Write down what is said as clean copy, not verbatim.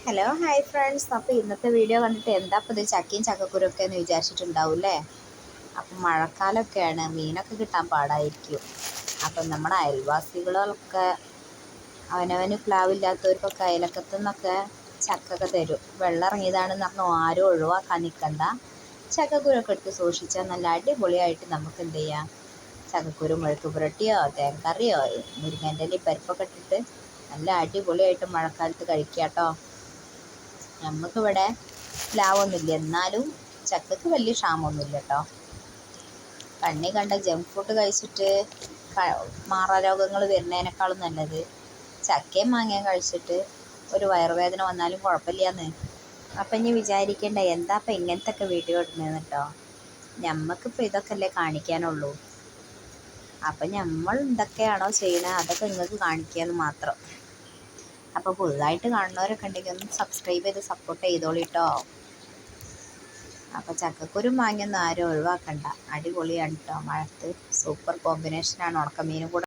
Hello hi friends. അപ്പോൾ ഇന്നത്തെ video കണ്ടിട്ട് എന്താ ഇപ്പോൾ ഇത് ചക്കയും ചക്കക്കുരൊക്കെ എന്ന് വിചാരിച്ചിട്ടുണ്ടാവില്ലേ. അപ്പം മഴക്കാലമൊക്കെയാണ്, മീനൊക്കെ കിട്ടാൻ പാടായിരിക്കും. അപ്പം നമ്മുടെ അയൽവാസികളൊക്കെ അവനവന് പ്ലാവില്ലാത്തവർക്കൊക്കെ അയലക്കത്തു നിന്നൊക്കെ ചക്കൊക്കെ തരും. വെള്ളം ഇറങ്ങിയതാണെന്ന് പറഞ്ഞു ആരും ഒഴിവാക്കാൻ നിൽക്കണ്ട. ചക്കക്കുരൊക്കെ എടുത്ത് സൂക്ഷിച്ചാൽ നല്ല അടിപൊളിയായിട്ട് നമുക്ക് എന്ത് ചെയ്യാം, ചക്കക്കുരു മെഴുക്ക് പുരട്ടിയോ തേങ്ങക്കറിയോ മുരിങ്ങൻ്റെ ഇലയും പരിപ്പൊക്കെ ഇട്ടിട്ട് നല്ല അടിപൊളിയായിട്ട് മഴക്കാലത്ത് കഴിക്കാം കേട്ടോ. നമുക്കിവിടെ പ്ലാവൊന്നുമില്ല, എന്നാലും ചക്കക്ക് വലിയ ക്ഷാമമൊന്നുമില്ല കേട്ടോ. കണ്ണി കണ്ട ജങ്ക് ഫുഡ് കഴിച്ചിട്ട് മാറാരോഗങ്ങൾ വരുന്നതിനേക്കാളും നല്ലത് ചക്കയും മാങ്ങയും കഴിച്ചിട്ട് ഒരു വയറുവേദന വന്നാലും കുഴപ്പമില്ലാന്ന്. അപ്പം ഇനി വിചാരിക്കേണ്ട എന്താ ഇപ്പം ഇങ്ങനത്തെ ഒക്കെ വീഡിയോ ഇടുന്നതെന്ന് കേട്ടോ. ഞമ്മക്കിപ്പോൾ ഇതൊക്കെ അല്ലേ കാണിക്കാനുള്ളൂ. അപ്പം നമ്മൾ എന്തൊക്കെയാണോ ചെയ്യണത് അതൊക്കെ നിങ്ങൾക്ക് കാണിക്കാമെന്ന് മാത്രം. അപ്പോൾ പുതുതായിട്ട് കാണുന്നവരൊക്കെ ഉണ്ടെങ്കിൽ ഒന്ന് സബ്സ്ക്രൈബ് ചെയ്ത് സപ്പോർട്ട് ചെയ്തോളൂ കേട്ടോ. അപ്പോൾ ചക്കക്കുരു മാങ്ങയൊന്നും ആരും ഒഴിവാക്കണ്ട, അടിപൊളിയാണ് കേട്ടോ. മഴത്ത് സൂപ്പർ കോമ്പിനേഷനാണ് ഉണക്കമീനും കൂടെ